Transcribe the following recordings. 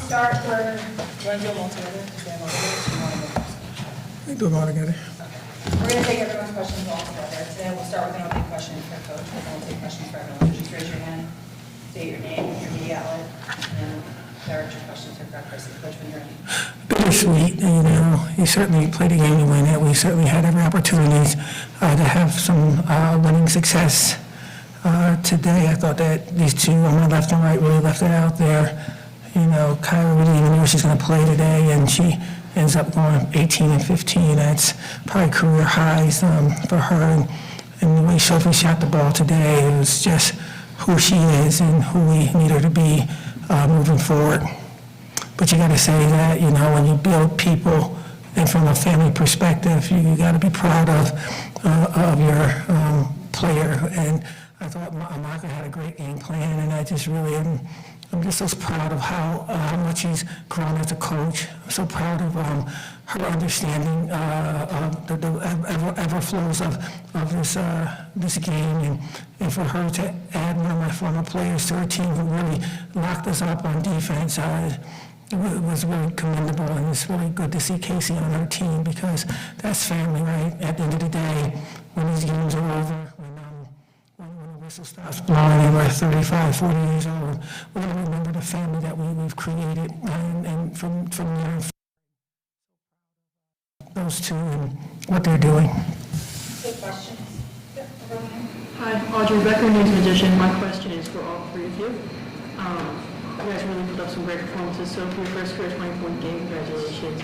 start, we're going to do them all together. We do them all together. We're going to take everyone's questions all together. Today we'll start with an opening question for Coach, and then we'll take questions for everyone. So just raise your hand, state your name, your media outlet, and direct your questions to Coach when you're ready. Bittersweet, you know. He certainly played a game to win it. We certainly had every opportunity to have some winning success. Today, I thought that these two on my left and right really left it out there. You know, Kyra really even knew she's going to play today, and she ends up going 18 and 15. That's probably career highs for her. And the way Sophie shot the ball today, it was just who she is and who we need her to be moving forward. But you got to say that, you know, when you build people, and from a family perspective, you got to be proud of your player. And I thought Marco had a great game plan, and I just really I'm just so proud of how much he's grown as a coach. I'm so proud of her understanding of the ever flows of this game, and for her to add one of my former players to her team who really locked us up on defense. It was really commendable, and it's really good to see Casey on her team because that's family, right? At the end of the day, when these games are over, when the whistle stops blowing and we're 35, 40 years old, we're going to remember the family that we've created, and from there, those two and what they're doing. Good questions. Hi, Audrey Becker, News Magician. My question is for all three of you. You guys really put up some great performances. So for your first career 20-point game, congratulations.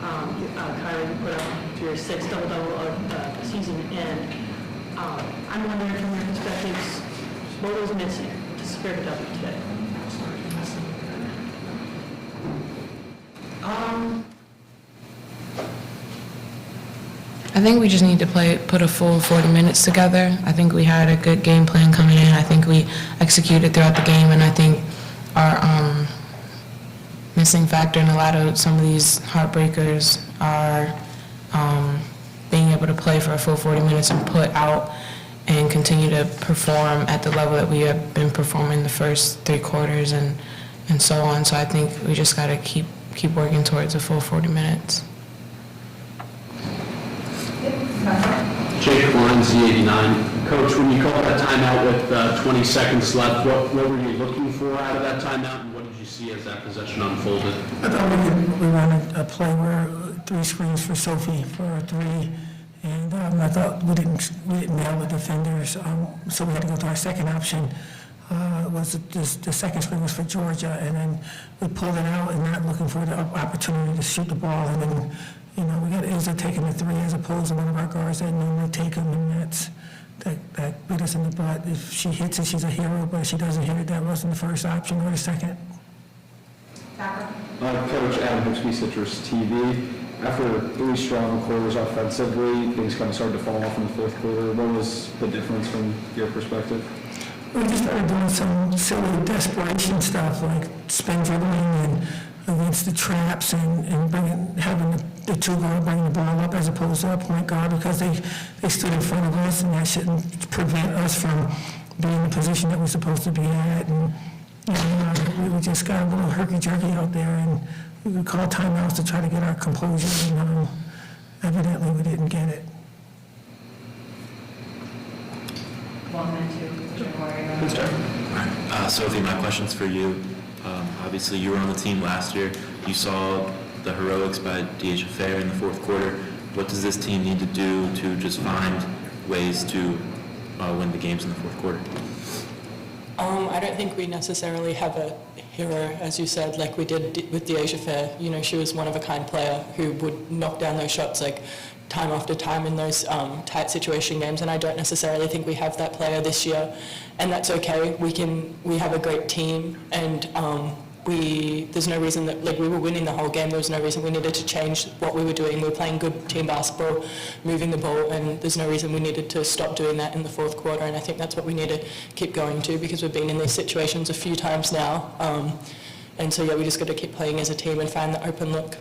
Kyra, you put up your sixth double-double of the season, and I'm wondering from your perspectives, what was missing to secure the W today? I think we just need to put a full 40 minutes together. I think we had a good game plan coming in. I think we executed throughout the game, and I think our missing factor in a lot of some of these heartbreakers are being able to play for a full 40 minutes and put out and continue to perform at the level that we have been performing the first three quarters and so on. So I think we just got to keep working towards a full 40 minutes. Jake Lyons, Z89. Coach, when you called that timeout with 20 seconds left, what were you looking for out of that timeout, and what did you see as that possession unfolded? I thought we wanted a play where three screens for Sophie for a three, and I thought we didn't nail the defenders, so we had to go to our second option. Was the second screen was for Georgia, and then we pulled it out and not looking for the opportunity to shoot the ball, and then you know we got Izza taking the three as opposed to one of our guards that normally take them, and that bit us in the butt. If she hits it, she's a hero, but if she doesn't hit it, that wasn't the first option or the second. Coach Adam Hixby, Citrus TV. After three strong quarters offensively, things kind of started to fall off in the fourth quarter. What was the difference from your perspective? We just started doing some silly desperation stuff like spin dribbling and against the traps and having the two guard bring the ball up as opposed to a point guard because they stood in front of us, and that shouldn't prevent us from being in the position that we're supposed to be at. And you know, we just got a little herky-jerky out there, and we would call timeouts to try to get our composure, and evidently we didn't get it. Sophie, my question's for you. Obviously, you were on the team last year. You saw the heroics by DHFA in the fourth quarter. What does this team need to do to just find ways to win the games in the fourth quarter? I don't think we necessarily have a hero, as you said, like we did with DHFA. You know, she was one-of-a-kind player who would knock down those shots like time after time in those tight situation games, and I don't necessarily think we have that player this year, and that's okay. We have a great team, and there's no reason that, like, we were winning the whole game. There was no reason we needed to change what we were doing. We were playing good team basketball, moving the ball, and there's no reason we needed to stop doing that in the fourth quarter, and I think that's what we need to keep going to because we've been in these situations a few times now, and so yeah, we just got to keep playing as a team and find the open look.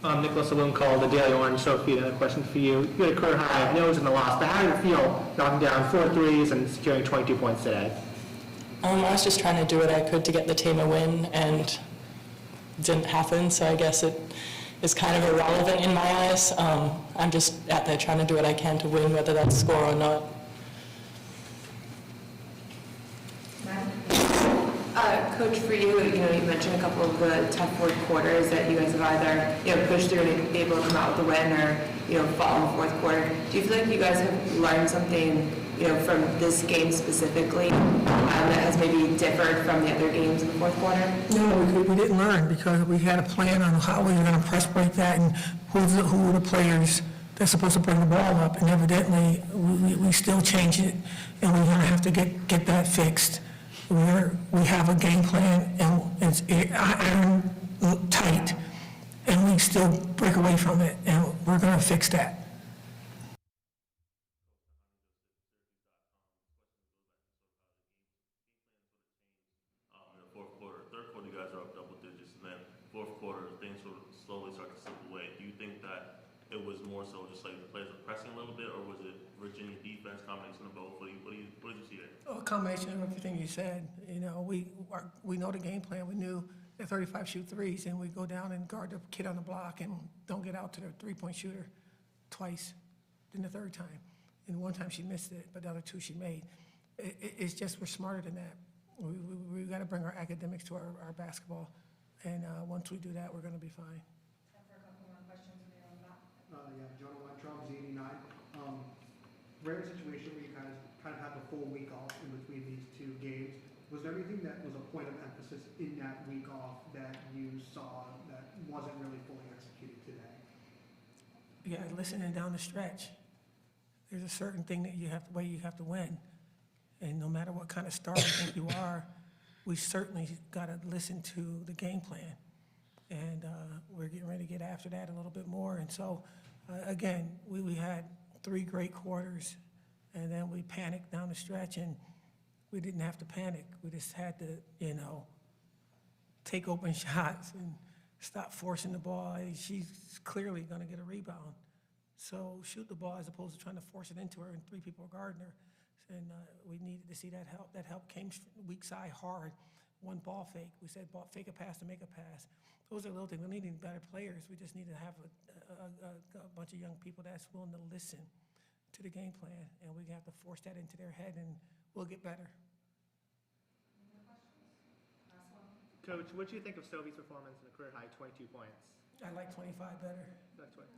Nicholas Alum called the Daily Orange. Sophie, a question for you. You had a career high of no's in the loss, but how do you feel knocking down 4 threes and securing 22 points today? I was just trying to do what I could to get the team a win, and didn't happen, so I guess it is kind of irrelevant in my eyes. I'm just out there trying to do what I can to win, whether that's score or not. Coach, for you, you mentioned a couple of the tough fourth quarters that you guys have either, pushed through and been able to come out with a win or, fall in the fourth quarter. Do you feel like you guys have learned something, from this game specifically that has maybe differed from the other games in the fourth quarter? No, we didn't learn because we had a plan on how we were going to press break that and who were the players that's supposed to bring the ball up. And evidently, we still change it, and we're going to have to get that fixed. We have a game plan, and it's iron tight, and we still break away from it, and we're going to fix that. Fourth quarter, third quarter, you guys are up double digits, and then fourth quarter, things sort of slowly start to slip away. Do you think that it was more so just like the players were pressing a little bit, or was it Virginia defense, combination of both? What did you see there? A combination of everything you said. We know the game plan. We knew the 35 shoot threes, and we go down and guard the kid on the block and don't get out to the three-point shooter twice, then the third time. And one time she missed it, but the other two she made. It's just we're smarter than that. We got to bring our academics to our basketball, and once we do that, we're going to be fine. Time for a couple more questions from you on that. Yeah, Jonah Weintraub, Z89. Rare situation where you kind of have a full week off in between these two games. Was there anything that was a point of emphasis in that week off that you saw that wasn't really fully executed today? Yeah, listening down the stretch. There's a certain thing that you have to win. And no matter what kind of star you think you are, we certainly got to listen to the game plan. And we're getting ready to get after that a little bit more. And so, again, we had 3 great quarters, and then we panicked down the stretch, and we didn't have to panic. We just had to, take open shots and stop forcing the ball. She's clearly going to get a rebound. So shoot the ball as opposed to trying to force it into her and 3 people are guarding her. And we needed to see that help. That help came weak side hard. One ball fake. We said fake a pass to make a pass. Those are little things. We need better players. We just need to have a bunch of young people that's willing to listen to the game plan. And we have to force that into their head, and we'll get better. Coach, what do you think of Sophie's performance in a career high 22 points? I like 25 better. That's what.